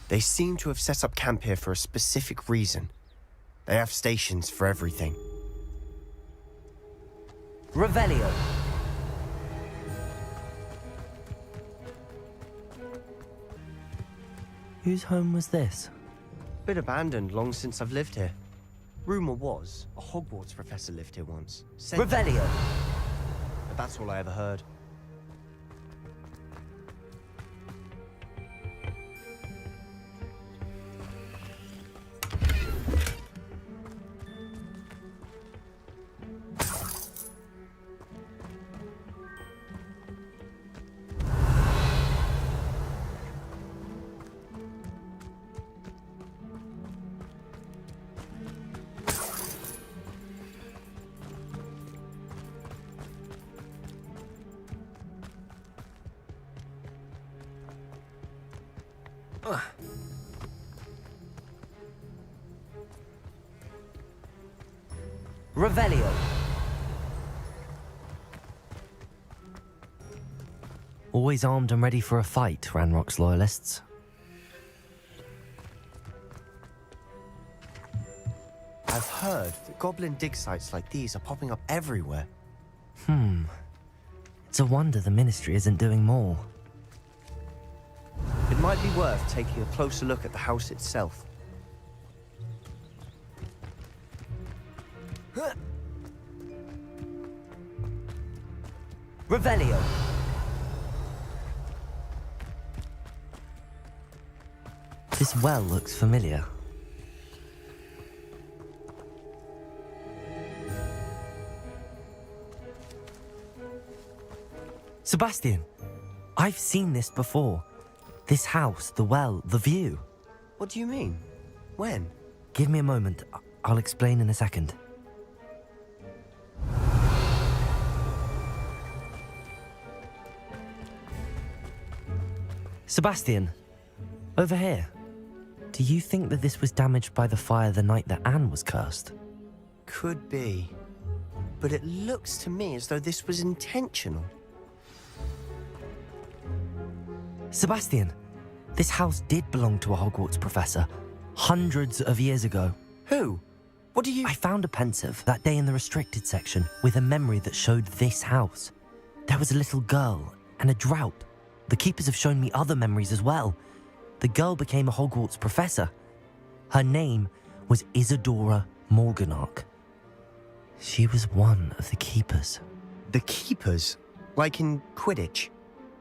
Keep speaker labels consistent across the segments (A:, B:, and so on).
A: They seem to have set up camp here for a specific reason. They have stations for everything.
B: Revelio. Whose home was this?
A: Been abandoned long since I've lived here. Rumor was a Hogwarts professor lived here once.
B: Revelio.
A: But that's all I ever heard.
B: Revelio. Always armed and ready for a fight, Ranrock's loyalists.
A: I've heard that goblin dig sites like these are popping up everywhere.
B: It's a wonder the Ministry isn't doing more.
A: It might be worth taking a closer look at the house itself.
B: Revelio. This well looks familiar. Sebastian, I've seen this before. This house, the well, the view.
A: What do you mean? When?
B: Give me a moment. I'll explain in a second. Sebastian, over here. Do you think that this was damaged by the fire the night that Anne was cursed?
A: Could be. But it looks to me as though this was intentional.
B: Sebastian, this house did belong to a Hogwarts professor, hundreds of years ago.
A: Who? What do you...
B: I found a pensive that day in the restricted section with a memory that showed this house. There was a little girl and a drought. The keepers have shown me other memories as well. The girl became a Hogwarts professor. Her name was Isadora Morganach. She was one of the keepers.
A: The keepers? Like in Quidditch?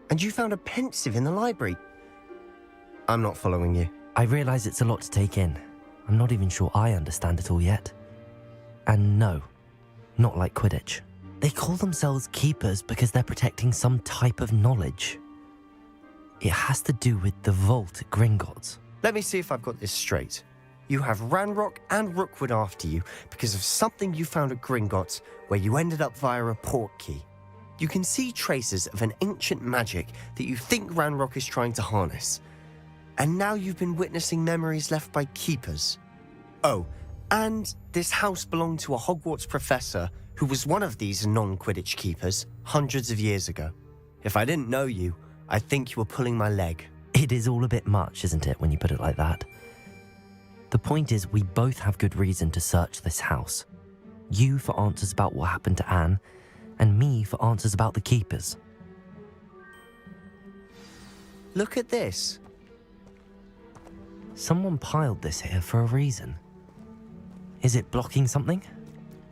A: And you found a pensive in the library? I'm not following you.
B: I realize it's a lot to take in. I'm not even sure I understand it all yet. And no, not like Quidditch. They call themselves keepers because they're protecting some type of knowledge. It has to do with the vault at Gringotts.
A: Let me see if I've got this straight. You have Ranrock and Rookwood after you because of something you found at Gringotts where you ended up via a port key. You can see traces of an ancient magic that you think Ranrock is trying to harness. And now you've been witnessing memories left by keepers. Oh, and this house belonged to a Hogwarts professor who was one of these non-Quidditch keepers hundreds of years ago. If I didn't know you, I'd think you were pulling my leg.
B: It is all a bit much, isn't it, when you put it like that? The point is, we both have good reason to search this house. You for answers about what happened to Anne, and me for answers about the keepers.
A: Look at this.
B: Someone piled this here for a reason. Is it blocking something?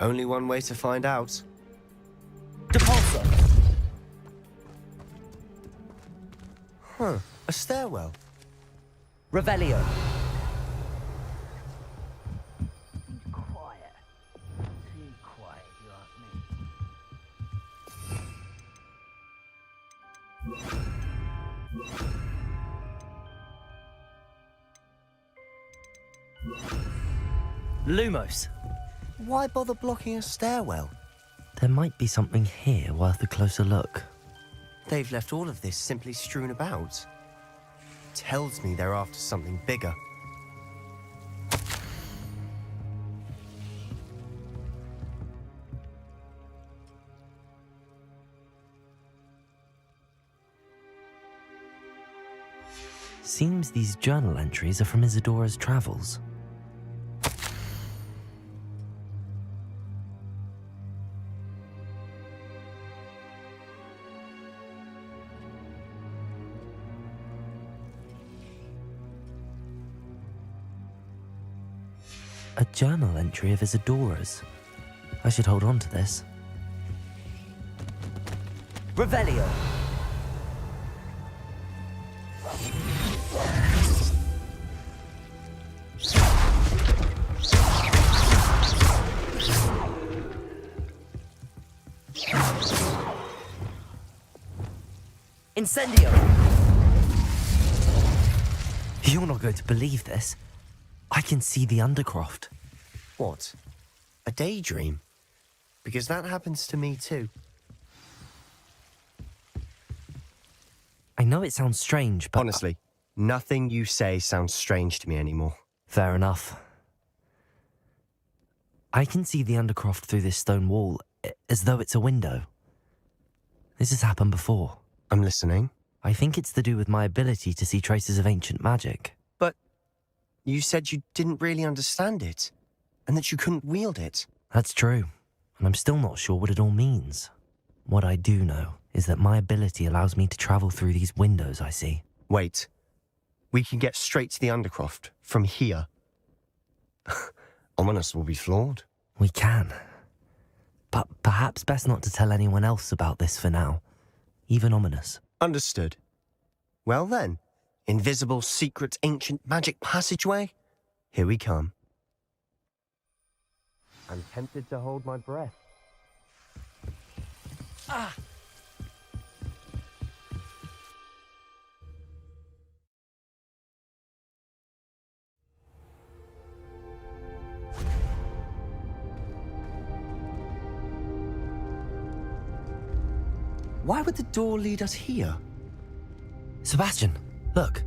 A: Only one way to find out.
B: Depulsor!
A: Huh, a stairwell.
B: Revelio.
C: Quiet. Too quiet, you ask me.
B: Lumos.
A: Why bother blocking a stairwell?
B: There might be something here worth a closer look.
A: They've left all of this simply strewn about. Tells me they're after something bigger.
B: Seems these journal entries are from Isadora's travels. A journal entry of Isadora's. I should hold on to this. Revelio! Incendio! You're not going to believe this. I can see the Undercroft.
A: What? A daydream? Because that happens to me too.
B: I know it sounds strange, but...
A: Honestly, nothing you say sounds strange to me anymore.
B: Fair enough. I can see the Undercroft through this stone wall, as though it's a window. This has happened before.
A: I'm listening.
B: I think it's to do with my ability to see traces of ancient magic.
A: But you said you didn't really understand it, and that you couldn't wield it.
B: That's true, and I'm still not sure what it all means. What I do know is that my ability allows me to travel through these windows I see.
A: Wait. We can get straight to the Undercroft from here. Ominous will be floored.
B: We can. But perhaps best not to tell anyone else about this for now. Even Ominous.
A: Understood. Well then, invisible, secret, ancient magic passageway? Here we come. I'm tempted to hold my breath. Ah! Why would the door lead us here?
B: Sebastian, look.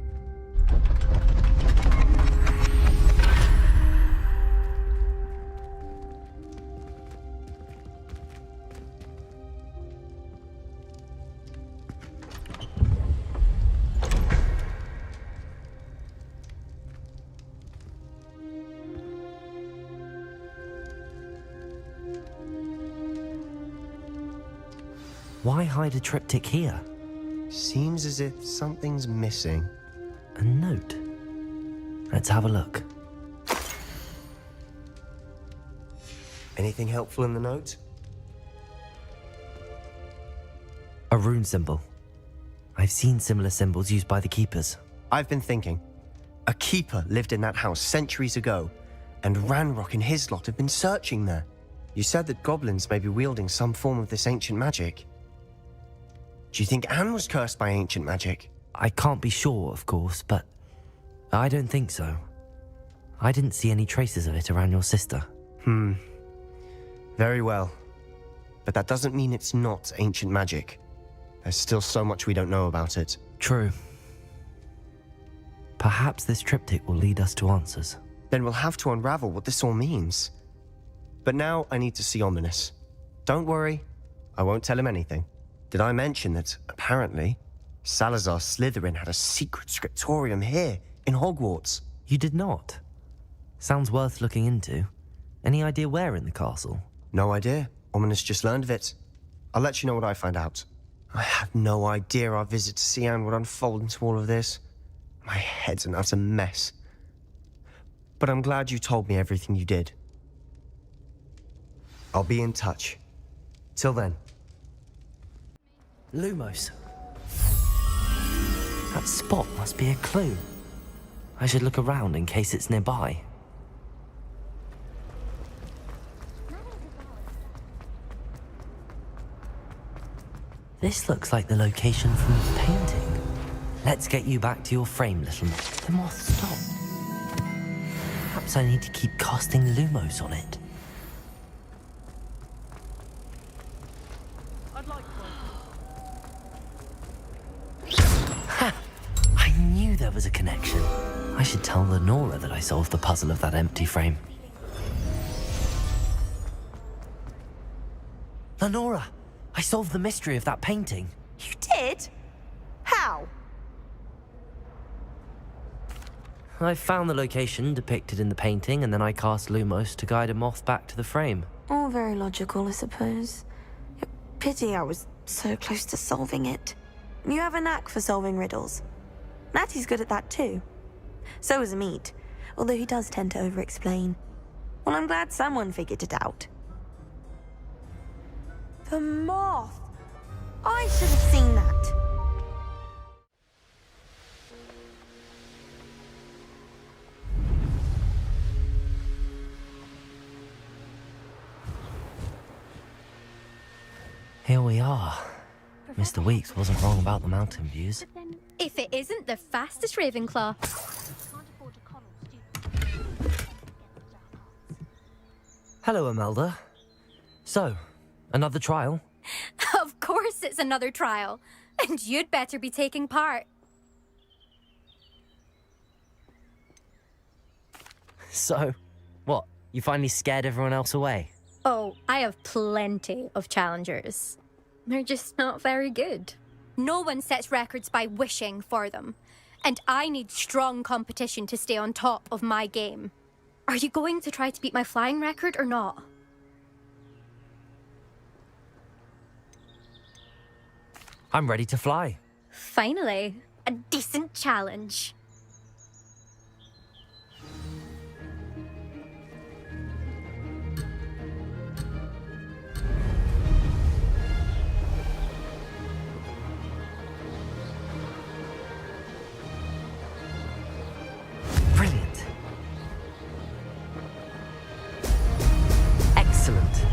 B: Why hide a triptych here?
A: Seems as if something's missing.
B: A note. Let's have a look.
A: Anything helpful in the note?
B: A rune symbol. I've seen similar symbols used by the keepers.
A: I've been thinking. A keeper lived in that house centuries ago, and Ranrock and his lot have been searching there. You said that goblins may be wielding some form of this ancient magic. Do you think Anne was cursed by ancient magic?
B: I can't be sure, of course, but I don't think so. I didn't see any traces of it around your sister.
A: Very well. But that doesn't mean it's not ancient magic. There's still so much we don't know about it.
B: True. Perhaps this triptych will lead us to answers.
A: Then we'll have to unravel what this all means. But now I need to see Ominous. Don't worry, I won't tell him anything. Did I mention that, apparently, Salazar Slytherin had a secret scriptorium here, in Hogwarts?
B: You did not? Sounds worth looking into. Any idea where in the castle?
A: No idea. Ominous just learned of it. I'll let you know what I find out. I had no idea our visit to Sian would unfold into all of this. My head's an utter mess. But I'm glad you told me everything you did. I'll be in touch. Till then.
B: Lumos. That spot must be a clue. I should look around in case it's nearby. This looks like the location from the painting. Let's get you back to your frame, little... The moth stopped. Perhaps I need to keep casting Lumos on it. I knew there was a connection. I should tell Lenora that I solved the puzzle of that empty frame. Lenora, I solved the mystery of that painting.
D: You did? How?
B: I found the location depicted in the painting, and then I cast Lumos to guide a moth back to the frame.
D: All very logical, I suppose. Pity I was so close to solving it. You have a knack for solving riddles. Natty's good at that too. So is Amit, although he does tend to over-explain. Well, I'm glad someone figured it out. The moth! I should have seen that.
B: Here we are. Mr. Weeks wasn't wrong about the mountain views.
E: If it isn't the fastest Ravenclaw.
B: Hello, Imelda. So, another trial?
E: Of course it's another trial. And you'd better be taking part.
B: So, what? You finally scared everyone else away?
E: Oh, I have plenty of challengers. They're just not very good. No one sets records by wishing for them. And I need strong competition to stay on top of my game. Are you going to try to beat my flying record or not?
B: I'm ready to fly.
E: Finally, a decent challenge.
B: Brilliant. Excellent.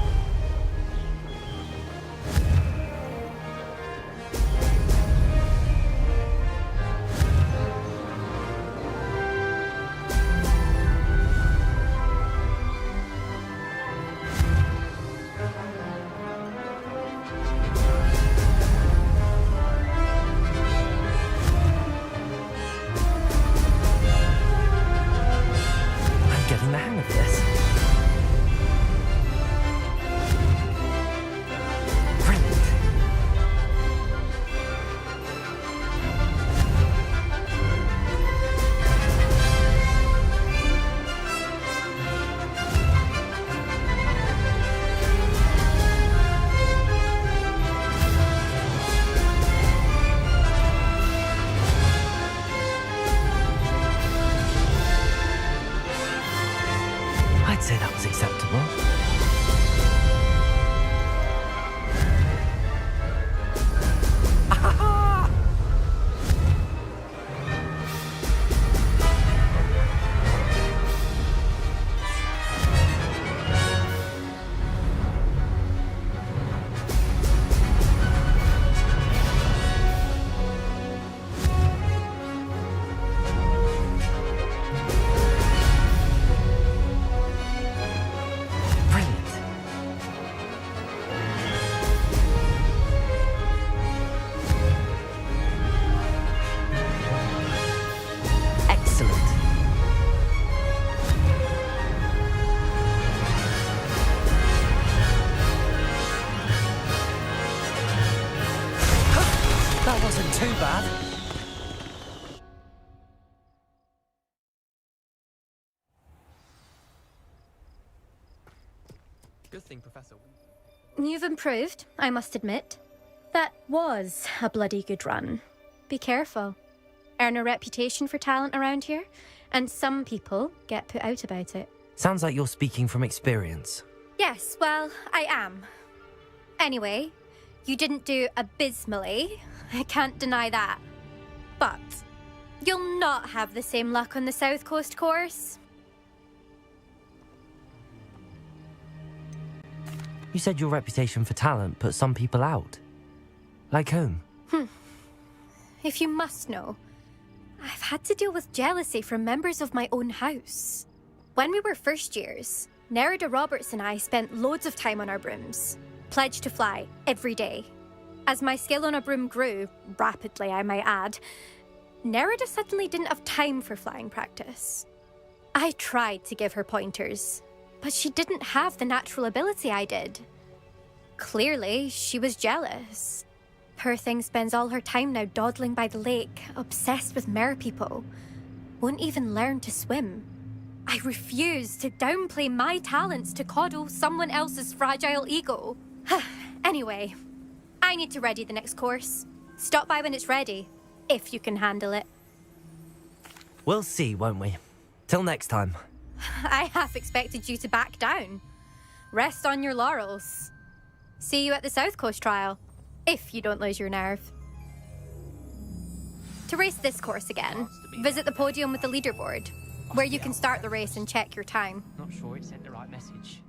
B: I'm getting the hang of this. Brilliant. I'd say that was acceptable. Brilliant. Excellent. That wasn't too bad. Good thing, Professor.
E: You've improved, I must admit. That was a bloody good run. Be careful. Earn a reputation for talent around here, and some people get put out about it.
B: Sounds like you're speaking from experience.
E: Yes, well, I am. Anyway, you didn't do abysmally. I can't deny that. But you'll not have the same luck on the South Coast course.
B: You said your reputation for talent put some people out. Like whom?
E: If you must know, I've had to deal with jealousy from members of my own house. When we were first years, Nerida Roberts and I spent loads of time on our brooms, pledged to fly every day. As my skill on a broom grew, rapidly I might add, Nerida suddenly didn't have time for flying practice. I tried to give her pointers, but she didn't have the natural ability I did. Clearly, she was jealous. Poor thing spends all her time now dawdling by the lake, obsessed with mer people. won't even learn to swim. I refuse to downplay my talents to coddle someone else's fragile ego. Anyway, I need to ready the next course. Stop by when it's ready, if you can handle it.
B: We'll see, won't we? Till next time.
E: I half expected you to back down. Rest on your laurels. See you at the South Coast trial, if you don't lose your nerve. To race this course again, visit the podium with the leaderboard, where you can start the race and check your time.
C: Not sure it sent the right message.